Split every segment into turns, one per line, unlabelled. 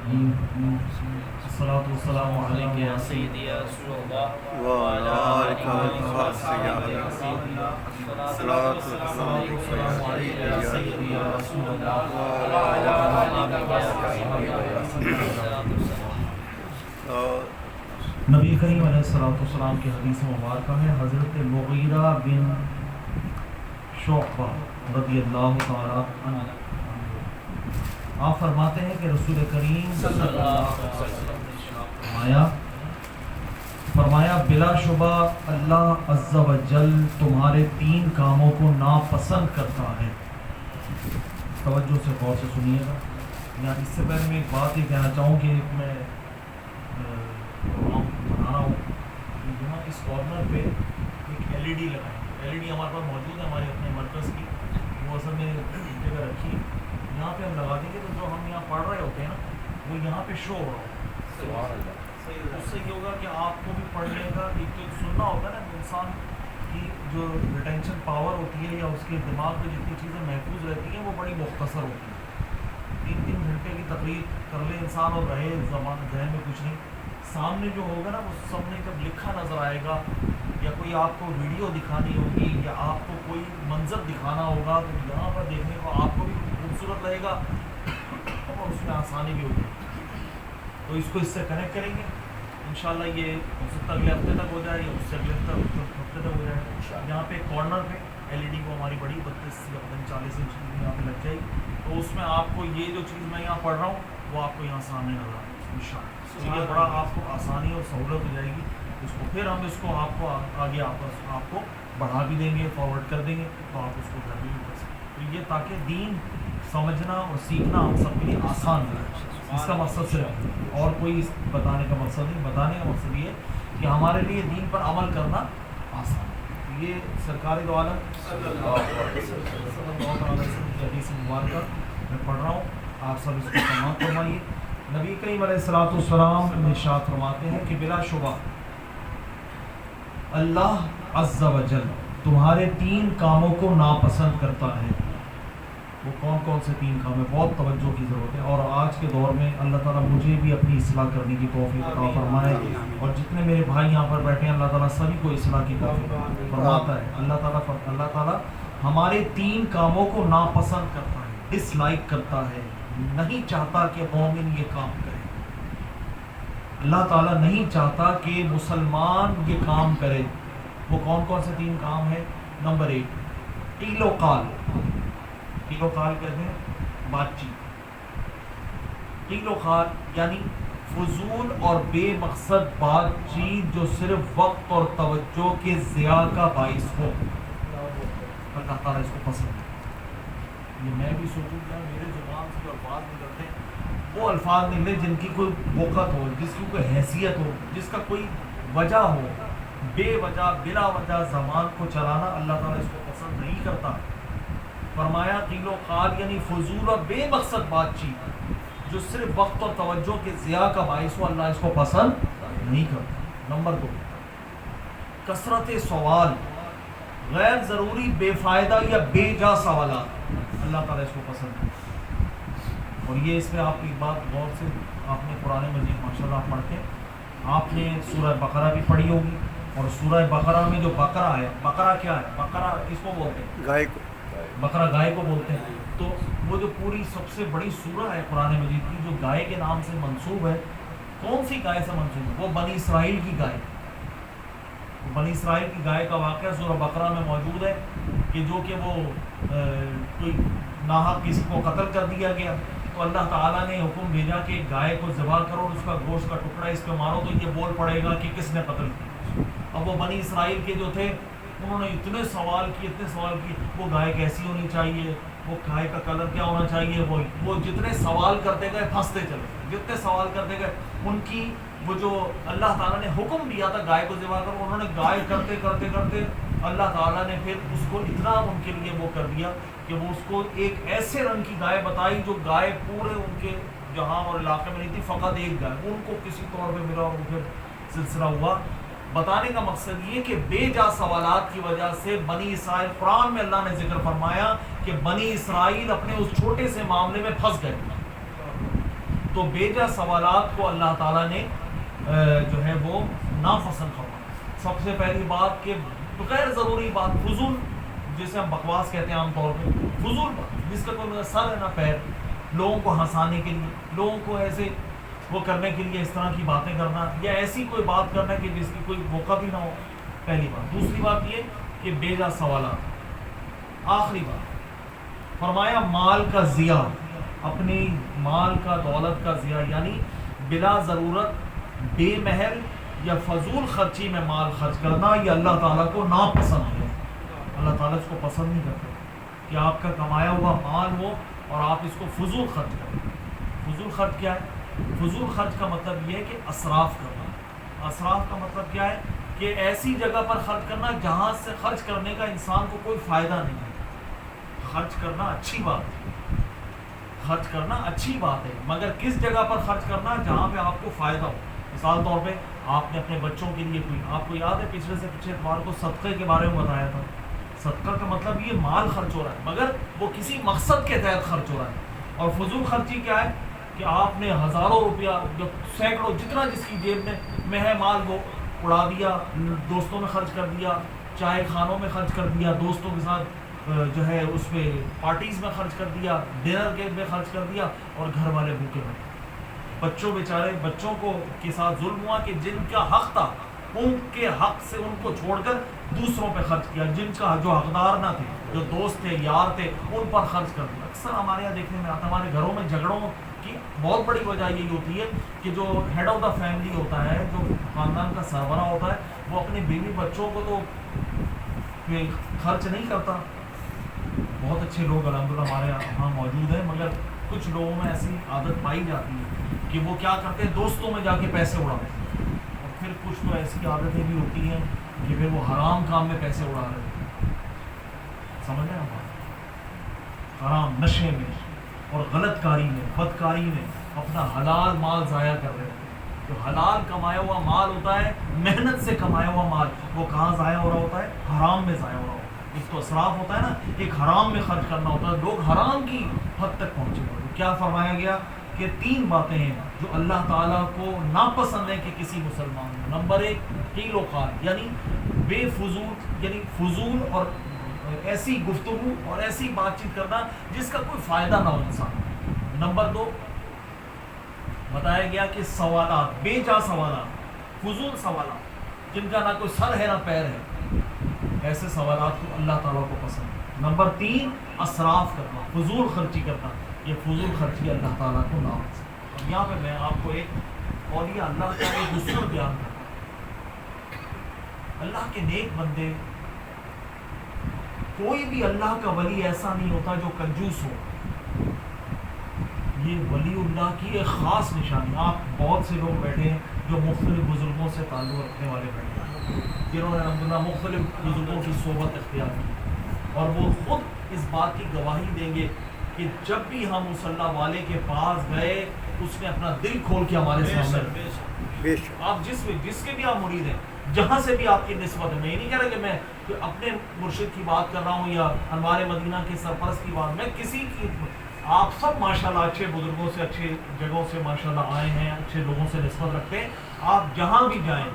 الصلاۃ والسلام علیک یا سیدی یا رسول اللہ وعلی آلک و اصحابک یا سیدی الصلاۃ والسلام علیک یا سیدی یا رسول اللہ وعلی آلک و اصحابک یا سیدی. نبی کریم علیہ الصلوۃ والسلام کی حدیث مبارکہ ہے. حضرت مغیرہ بن شعبہ رضی اللہ تعالیٰ عنہ آپ فرماتے ہیں کہ رسول کریم صلی اللہ علیہ وسلم نے فرمایا بلا شبہ اللہ عز و جل تمہارے 3 کاموں کو ناپسند کرتا ہے. توجہ سے غور سے سنیے گا. یہاں اس سے پہلے میں ایک بات یہ کہنا چاہوں کہ میں بنا رہا ہوں یہاں اس کارنر پہ ایک LED لگائیں. LED ہمارے پاس موجود ہے ہمارے اپنے مرکز کی, وہ اصل میں جگہ رکھی یہاں پہ ہم لگا دیں گے تو جو ہم یہاں پڑھ رہے ہوتے ہیں نا وہ یہاں پہ شو ہو رہا ہوگا. اس سے یہ ہوگا کہ آپ کو بھی پڑھنے کا ایک تو سننا ہوتا ہے نا, انسان کی جو ریٹینشن پاور ہوتی ہے یا اس کے دماغ میں جتنی چیزیں محفوظ رہتی ہیں وہ بڑی مختصر ہوتی ہیں. 3 گھنٹے کی تقریر کر لے انسان اور رہے زبان ذہن میں کچھ نہیں. سامنے جو ہوگا نا وہ سب نے جب لکھا نظر آئے گا یا کوئی آپ کو ویڈیو دکھانی ہوگی یا آپ کو کوئی منظر دکھانا ہوگا تو یہاں پر دیکھنے کو آپ کو بھی خوبصورت رہے گا اور اس میں آسانی بھی ہوگی. تو اس کو اس سے کنیکٹ کریں گے انشاءاللہ. یہ ہو سکتا ہے اگلے ہفتے تک ہو جائے یا اس سے اگلے ہفتے تک ہو جائے. یہاں پہ کارنر پہ LED کو ہماری بڑی 32 یا 40 انچ کی یہاں پہ لگ جائے گی. تو اس میں آپ کو یہ جو چیز میں یہاں پڑھ رہا ہوں وہ آپ کو یہاں سامنے نظر آئے گی انشاءاللہ. یہ بڑا آپ کو آسانی اور سہولت ہو جائے گی. اس کو پھر ہم اس کو آپ کو آگے آپ کو بڑھا بھی دیں گے, فارورڈ کر دیں گے تو آپ اس کو گھر بھی کر سکیں. تو یہ تاکہ دین سمجھنا اور سیکھنا ہم سب کے لیے آسان ہو. اس کا مقصد صرف اور کوئی بتانے کا مقصد نہیں. بتانے کا مقصد یہ کہ ہمارے لیے دین پر عمل کرنا آسان ہے. یہ سرکار دو عالم صلی اللہ علیہ وسلم کی حدیث مبارکہ میں پڑھ رہا ہوں, آپ سب اس کو سماعت فرمائیے. نبی کریم علیہ الصلوۃ والسلام ارشاد فرماتے ہیں کہ بلا شبہ اللہ عز و جل تمہارے 3 کاموں کو ناپسند کرتا ہے. وہ کون کون سے 3 کام ہیں؟ بہت توجہ کی ضرورت ہے. اور آج کے دور میں اللہ تعالیٰ مجھے بھی اپنی اصلاح کرنے کی توفیق عطا فرمائے اور جتنے میرے بھائی یہاں پر بیٹھے ہیں اللہ تعالیٰ سبھی کو اصلاح کی توفیق فرماتا ہے. اللہ تعالیٰ ہمارے 3 کاموں کو ناپسند کرتا ہے, ڈس لائک کرتا ہے, نہیں چاہتا کہ مومن یہ کام کرے. اللہ تعالیٰ نہیں چاہتا کہ مسلمان یہ کام کرے. وہ کون کون سے 3 کام ہیں؟ نمبر 1 قیل و قال. قیل و قال کہتے ہیں بات چیت. قیل و قال یعنی فضول اور بے مقصد بات چیت جو صرف وقت اور توجہ کے ضیاع کا باعث ہو. اللہ تعالیٰ اس کو پسند ہے. یہ میں بھی سوچوں کہ میرے زبان سے جو الفاظ نکلتے ہیں وہ الفاظ نکلے جن کی کوئی وقت ہو, جس کی کوئی حیثیت ہو, جس کا کوئی وجہ ہو. بے وجہ بلا وجہ زبان کو چلانا اللہ تعالیٰ اس کو پسند نہیں کرتا. فرمایا قیل و قال یعنی فضول اور بے مقصد بات چیت جو صرف وقت اور توجہ کے ضیاع کا باعث ہو, اللہ اس کو پسند نہیں کرتا. نمبر 2 کثرت سوال, غیر ضروری بے فائدہ یا بے جا سوالات, اللہ تعالیٰ اس کو پسند ہے. اور یہ اس میں آپ کی بات غور سے آپ نے قرآن مجید ماشاءاللہ پڑھ کے آپ نے سورہ بقرہ بھی پڑھی ہوگی. اور سورہ بقرہ میں جو بقرہ ہے, بقرہ کیا ہے؟ بقرہ کس کو بولتے ہیں؟ گائے کو. بقرہ گائے کو بولتے ہیں. تو وہ جو پوری سب سے بڑی سورہ ہے قرآن مجید کی جو گائے کے نام سے منسوب ہے, کون سی گائے سے منسوب ہے؟ وہ بنی اسرائیل کی گائے. بنی اسرائیل کی گائے کا واقعہ سورہ بقرہ میں موجود ہے کہ جو کہ وہ کوئی ناحق کسی کو قتل کر دیا گیا تو اللہ تعالیٰ نے حکم بھیجا کہ گائے کو ذبح کرو اور اس کا گوشت کا ٹکڑا اس پہ مارو تو یہ بول پڑے گا کہ کس نے قتل کیا. اب وہ بنی اسرائیل کے جو تھے انہوں نے اتنے سوال کیے وہ گائے کیسی ہونی چاہیے, وہ گائے کا کلر کیا ہونا چاہیے. وہ جتنے سوال کرتے گئے پھنستے چلے, جتنے سوال کرتے گئے ان کی وہ جو اللہ تعالیٰ نے حکم دیا تھا گائے کو ذبح کرو, انہوں نے گائے کرتے کرتے کرتے اللہ تعالیٰ نے پھر اس کو اتنا ان کے لیے وہ کر دیا کہ وہ اس کو ایک ایسے رنگ کی گائے بتائی جو گائے پورے ان کے جہاں اور علاقے میں نہیں تھی, فقط ایک گائے ان کو کسی طور پہ ملا اور پھر سلسلہ ہوا. بتانے کا مقصد یہ کہ بے جا سوالات کی وجہ سے بنی اسرائیل, قرآن میں اللہ نے ذکر فرمایا کہ بنی اسرائیل اپنے اس چھوٹے سے معاملے میں پھنس گئے. تو بیجا سوالات کو اللہ تعالیٰ نے جو ہے وہ ناپسند فرمایا۔ سب سے پہلی بات کہ غیر ضروری بات، فضول، جسے ہم بکواس کہتے ہیں عام طور پہ، فضول بات جس کا کوئی سر ہے نہ پیر، لوگوں کو ہنسانے کے لیے، لوگوں کو ایسے وہ کرنے کے لیے اس طرح کی باتیں کرنا، یا ایسی کوئی بات کرنا کہ جس کی کوئی موقع بھی نہ ہو، پہلی بات۔ دوسری بات یہ کہ بیجا سوالات۔ آخری بات فرمایا مال کا ضیاع، اپنی مال کا، دولت کا ضیاع، یعنی بلا ضرورت بے محل یا فضول خرچی میں مال خرچ کرنا، یہ اللہ تعالیٰ کو ناپسند ہے۔ اللہ تعالیٰ اس کو پسند نہیں کرتے کہ آپ کا کمایا ہوا مال ہو اور آپ اس کو فضول خرچ کریں۔ فضول خرچ کیا ہے؟ فضول خرچ کا مطلب یہ ہے کہ اسراف کرنا۔ اسراف کا مطلب کیا ہے؟ کہ ایسی جگہ پر خرچ کرنا جہاں سے خرچ کرنے کا انسان کو کوئی فائدہ نہیں ہے۔ خرچ کرنا اچھی بات ہے، خرچ کرنا اچھی بات ہے، مگر کس جگہ پر خرچ کرنا جہاں پہ آپ کو فائدہ ہو۔ مثال طور پہ آپ نے اپنے بچوں کے لیے کوئی، آپ کو یاد ہے پچھلے سے پچھلے اتوار کو صدقے کے بارے میں بتایا تھا، صدقہ کا مطلب یہ مال خرچ ہو رہا ہے مگر وہ کسی مقصد کے تحت خرچ ہو رہا ہے۔ اور فضول خرچی کیا ہے؟ کہ آپ نے ہزاروں روپیہ، جو سینکڑوں، جتنا جس کی جیب میں ہے مال، وہ اڑا دیا، دوستوں میں خرچ کر دیا، چائے خانوں میں خرچ کر دیا، دوستوں کے ساتھ جو ہے اس پہ پارٹیز میں خرچ کر دیا، ڈنر کے میں خرچ کر دیا، اور گھر والے بھوکے بیٹھے۔ بچوں بیچارے، بچوں کو کے ساتھ ظلم ہوا کہ جن کا حق تھا ان کے حق سے ان کو چھوڑ کر دوسروں پہ خرچ کیا، جن کا جو حقدار نہ تھے، جو دوست تھے، یار تھے، ان پر خرچ کر دیا۔ اکثر ہمارے یہاں دیکھنے میں آتا ہے، ہمارے گھروں میں جھگڑوں کی بہت بڑی وجہ یہی ہوتی ہے کہ جو ہیڈ آف دا فیملی ہوتا ہے، جو خاندان کا سربراہ ہوتا ہے، وہ اپنے بیوی بچوں کو تو خرچ نہیں کرتا۔ بہت اچھے لوگ الحمدللہ ہمارے یہاں موجود ہیں، مگر کچھ لوگوں میں ایسی عادت پائی جاتی ہے کہ وہ کیا کرتے ہیں، دوستوں میں جا کے پیسے اڑاتے ہیں، اور پھر کچھ تو ایسی عادتیں بھی ہوتی ہیں کہ پھر وہ حرام کام میں پیسے اڑا رہے ہیں۔ سمجھ رہے ہیں آپ؟ حرام، نشے میں اور غلط کاری میں، بدکاری میں اپنا حلال مال ضائع کر رہے ہیں۔ جو حلال کمایا ہوا مال ہوتا ہے، محنت سے کمایا ہوا مال، وہ کہاں ضائع ہو رہا ہوتا ہے؟ حرام میں ضائع ہو رہا ہوتا ہے۔ اس کو اسراف ہوتا ہے نا، ایک حرام میں خرچ کرنا ہوتا ہے، لوگ حرام کی حد تک پہنچے ہوئے۔ کیا فرمایا گیا کہ 3 باتیں ہیں جو اللہ تعالیٰ کو ناپسند ہے کہ کسی مسلمان کو۔ نمبر 1 قیل و قال، یعنی بے فضول، یعنی فضول اور ایسی گفتگو اور ایسی بات چیت کرنا جس کا کوئی فائدہ نہ ہو انسان۔ نمبر 2 بتایا گیا کہ سوالات، بے جا سوالات، فضول سوالات جن کا نہ کوئی سر ہے نہ پیر ہے، ایسے سوالات کو اللہ تعالیٰ کو پسند ہے۔ نمبر 3 اسراف کرنا، فضول خرچی کرنا، یہ فضول خرچی اللہ تعالیٰ کو ناپسند ہے۔ اور یہاں پہ میں آپ کو ایک اولیاء اللہ کا ایک اصول بیان کرتا ہوں۔ اللہ کے نیک بندے، کوئی بھی اللہ کا ولی ایسا نہیں ہوتا جو کنجوس ہو۔ یہ ولی اللہ کی ایک خاص نشانی۔ آپ بہت سے لوگ بیٹھے ہیں جو مختلف بزرگوں سے تعلق رکھنے والے بیٹھے ہیں، جنہوں نے الحمدللہ مختلف بزرگوں کی صحبت اختیار کی، اور وہ خود اس بات کی گواہی دیں گے کہ جب بھی ہم مصلی والے کے پاس گئے، اس نے اپنا دل کھول کے ہمارے سامنے، آپ جس کے بھی آپ مرید ہیں، جہاں سے بھی آپ کی نسبت ہے، میں یہ نہیں کہہ رہا کہ میں اپنے مرشد کی بات کر رہا ہوں یا انوار مدینہ کے سرپرست کی بات، میں کسی کی، آپ سب ماشاءاللہ اچھے بزرگوں سے، اچھے جگہوں سے ماشاءاللہ آئے ہیں، اچھے لوگوں سے نسبت رکھتے ہیں، آپ جہاں بھی جائیں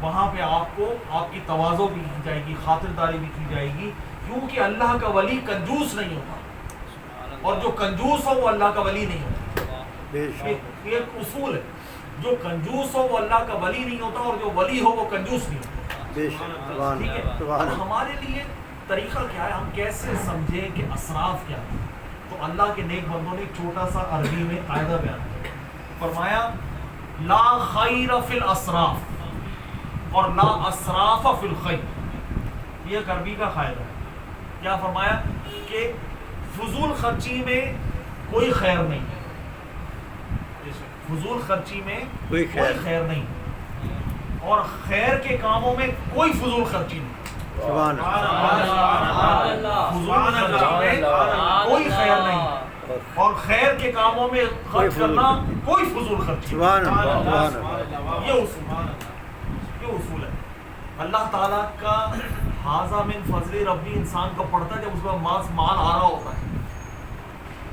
وہاں پہ آپ کو آپ کی تواضع بھی کی جائے گی، خاطرداری بھی کی جائے گی، کیونکہ اللہ کا ولی کنجوس نہیں ہوتا، اور جو کنجوس ہو وہ اللہ کا ولی نہیں ہوتا۔ ایک اصول ہے، جو کنجوس ہو وہ اللہ کا ولی نہیں ہوتا، اور جو ولی ہو وہ کنجوس نہیں ہوتا۔ ٹھیک ہے؟ تو ہمارے لیے طریقہ کیا ہے، ہم کیسے سمجھیں کہ اسراف کیا ہے؟ تو اللہ کے نیک بندوں نے ایک چھوٹا سا عربی میں قاعدہ بیان کیا، فرمایا لا خیر فی الاسراف اور لا اسراف فی الخیر۔ یہ ایک عربی کا قاعدہ ہے۔ کیا فرمایا؟ کہ فضول خرچی میں کوئی خیر نہیں ہے، فضول خرچی میں کوئی خیر نہیں، اور خیر کے کاموں میں کوئی فضول خرچی نہیں۔
سبحان
فضول خرچی میں کوئی خیر نہیں، اور خیر کے کاموں میں خرچ کرنا کوئی فضول خرچی نہیں۔ یہ اصول ہے۔ اللہ تعالیٰ کا حاذا من فضل ربی انسان کا پڑھتا ہے جب اس کا مال آ رہا ہوتا ہے،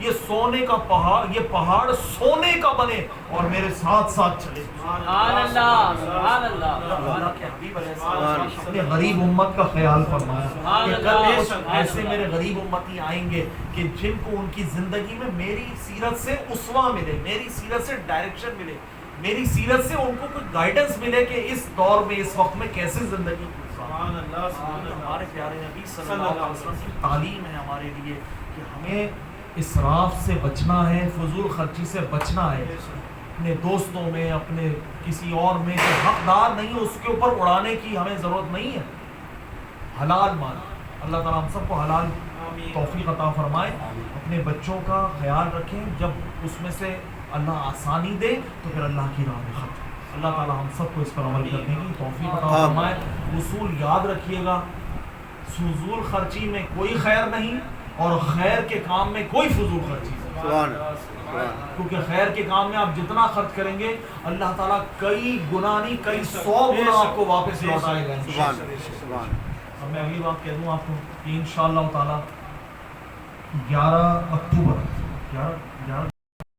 یہ سونے کا پہاڑ، یہ پہاڑ سونے کا بنے اور میرے ساتھ ساتھ چلے۔
سبحان اللہ، سبحان اللہ۔
اللہ کے حبیب علیہ السلام اپنے غریب امت کا خیال فرمایا کہ کل کچھ ایسے میرے غریب امتی آئیں گے کہ جن کو ان کی زندگی میں میری سیرت سے اسوہ ملے، میری سیرت سے ڈائریکشن ملے، میری سیرت سے ان کو کوئی گائیڈنس ملے کہ اس دور میں، اس وقت میں کیسے زندگی گزاریں۔ ہمارے پیارے نبی صلی اللہ علیہ وسلم کی تعلیم ہے ہمارے لیے کہ ہمیں اسراف سے بچنا ہے، فضول خرچی سے بچنا ہے، اپنے دوستوں میں، اپنے کسی اور میں جو حقدار نہیں ہے اس کے اوپر اڑانے کی ہمیں ضرورت نہیں ہے۔ حلال مال، اللہ تعالیٰ ہم سب کو حلال توفیق عطا فرمائے۔ اپنے بچوں کا خیال رکھیں، جب اس میں سے اللہ آسانی دے تو پھر اللہ کی راہ میں خرچ۔ اللہ تعالیٰ ہم سب کو اس پر عمل کرنے کی توفیق عطا فرمائے۔ اصول یاد رکھیے گا، فضول خرچی میں کوئی خیر نہیں اور خیر کے کام میں کوئی فضول خرچی نہیں، کیونکہ خیر کے کام میں آپ جتنا خرچ کریں گے اللہ تعالیٰ کئی گنا نہیں، کئی 100 گنا آپ کو واپس لوٹائے گا۔ اب میں اگلی بات کہہ دوں آپ کو کہ انشاءاللہ تعالیٰ 11 اکتوبر